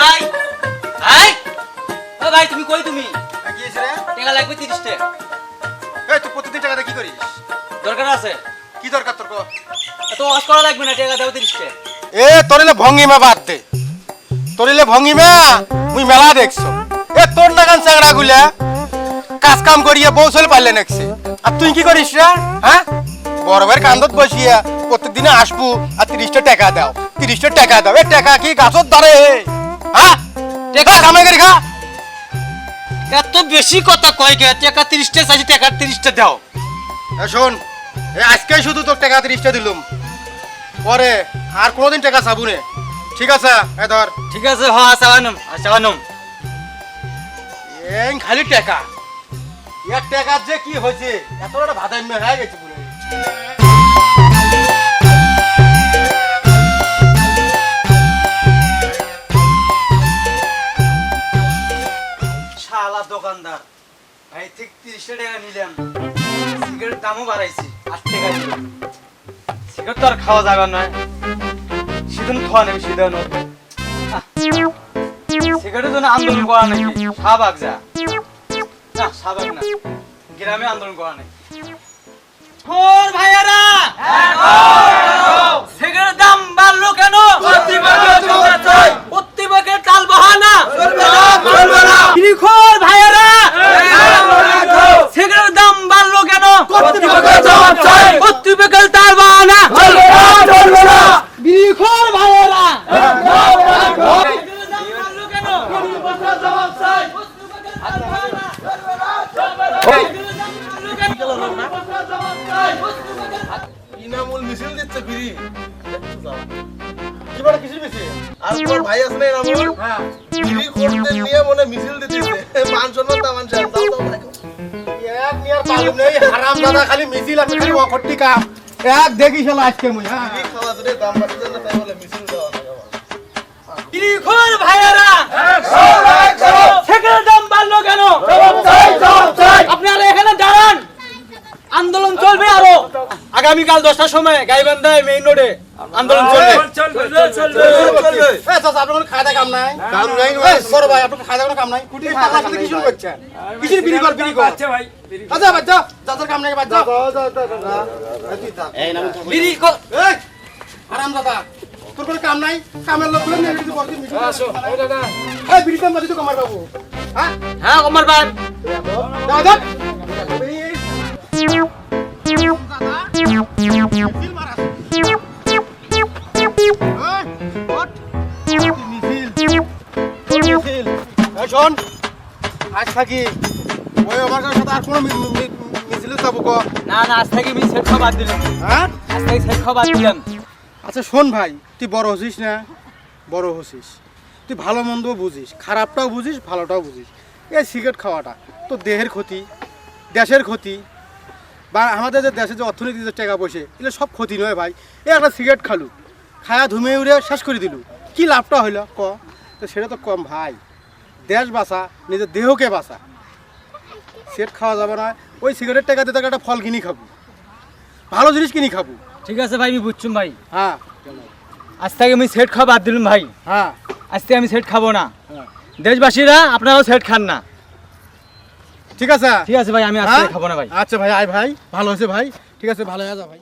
I I O ভাই তুমি কই তুমি কি হইছে রে? টাকা লাগবে 30 টাকা। এই তুই প্রতিদিন টাকা দিয়ে কি করিস? দরকার আছে কি দরকার তোর? এত ওয়াশ করা লাগবে না, টাকা দাও 30 টাকা। এ তোরিলে ভঙ্গিমা বাদ দে, তোরিলে ভঙ্গিমা মুই মেলা দেখছো। এ তোর নাগান চাংড়া গুলা কাজ কাম করিয়া বউসল পারলে নাকছে, আর তুই কি করিস রে? হ্যাঁ, বড় ভাইয়ের কান্দত বসিয়া প্রত্যেকদিনে আসবো আর 30টা টাকা দাও, 30টা টাকা দাও। এ টাকা কি গাছত ধরে? হ্যাঁ, টাকা কামাই করে খা। এত বেশি কথা কয় কে? টাকা 30 টাকা চাইছি, টাকা 30 টাকা দাও। এ শোন, এ আজকে শুধু তোর টাকা 30টা দিলুম, পরে আর কোনোদিন টাকা চাবো নে, ঠিক আছে? এ ধর। ঠিক আছে, হ্যাঁ চাওয়ানুম চাওয়ানুম। এই খালি টাকা, এক টাকার যে কি হয়েছে, এত বড় ভাদাইম্য হয়ে গেছে পুরো। শালা দোকানদার ভাই, ঠিক 30 টাকা নিলাম, সিগারেট দামও বাড়াইছি, 8 টাকা দিলাম। সিগারেট তো আর খাওয়া যাবে না, সিধন খাওয়া নেই, সিধন সিগারেটের জন্য আন্দোলন করা নাকি? শাহবাগ যা না, শাহবাগ না, গ্রামে আন্দোলন করা নাকি? খোর ভাইয়ারা, সিগারেটের দাম বাড়লো কেন? প্রতিবারের চাল বাহানা খোর ভাইয়ারা, সিগারেটের দাম বাড়লো কেন? প্রতিবারের চাল বাহানা বিখোর ভাইয়ারা, ইনামুল মিছিল দিচ্ছে ফিরি কি বড় কিসের বেশি? আর তোর ভাই আছে না ইনামুল, হ্যাঁ, ফিরি করতে নিয়ে মনে মিছিল দিতেছে। মান সম্মান তা মান সম্মান দাও দাও ভাই। এক নিয়ার পালুম নেই, হারাম দাদা খালি মিছিল আর খালি অখট্টি কাম। এক দেখি শালা আজকে মুই। হ্যাঁ, ফিরি খাওয়া যদি দাম বাড়ি যায় না, তাই বলে মিছিল দেওয়া লাগে আমার। বিখোর ভাইয়ারা, সিগারেটের দাম বাড়লো কেন? আপনারা এখানে দাঁড়ান, আন্দোলন চলবে আরো। আগামীকাল 10টার সময় গাইবান্ধায় মেইন রোডে আন্দোলন চলবে। এ চাচা, আপনার কোনো খাওয়া দাওয়া কাম নাই? কাম নাই ভাই। বড় ভাই, আপনার খাওয়া দাওয়া কোনো কাম নাই? কুটি খাওয়া সাথে কি শুরু করছেন? কিসের বিড়ি কর, বিড়ি কর। আচ্ছা ভাই, আচ্ছা বাদ যাও, চাচার কাম নাই, বাদ যাও। বিড়ি কর। এই হারাম দাদা, তোর কোনো কাম নাই? কামের লোক গুলো নিয়ে কিছু বলতে মিছিল। আসো এই দাদা, এই বিড়ি কাম বাদি তো কামার বাবু। হ্যাঁ, হ্যাঁ কমার ভাই, দাও দাও। শোন, আজ থাকি ওই আমার সাথে আর কোনো মিছিলে যাবো ক? না না, আজ থেকে আমি সেট খাওয়া বাদ দিলাম। হ্যাঁ, আজ থেকে সেট খাওয়া বাদ দিলাম। আচ্ছা শোন ভাই, তুই বড় হচ্ছিস না, বড় হচ্ছিস, তুই ভালো মন্দ বুঝিস, খারাপটাও বুঝিস, ভালোটাও বুঝিস। এই সিগারেট খাওয়াটা তো দেহের ক্ষতি, দেশের ক্ষতি, বা আমাদের যে দেশে যে অর্থনীতিতে টাকা পয়সা, এগুলো সব ক্ষতি নয় ভাই। এই একটা সিগারেট খালু, খায়া ধুমে উড়ে শেষ করে দিলু, কি লাভটা হইল ক? তো সেটা তো কম ভাই। দেশ বাঁচা, নিজের দেহকে বাঁচা। সিগারেট খাওয়া যাবে না, ওই সিগারেট টাকা দিয়ে একটা ফল কিনি খাবো, ভালো জিনিস কিনি খাবো। ঠিক আছে ভাই, আমি বুঝছুম ভাই। হ্যাঁ আজ থেকে আমি সেট খাওয়া বাদ দিলাম ভাই। হ্যাঁ আজ থেকে আমি সেট খাবো না। হ্যাঁ, দেশবাসীরা আপনারাও সেট খান না। ঠিক আছে। ঠিক আছে ভাই, আমি আজ থেকে খাবো না ভাই। আচ্ছা ভাই, আয় ভাই, ভালো হয়েছে ভাই, ঠিক আছে, ভালো হয়ে যা ভাই।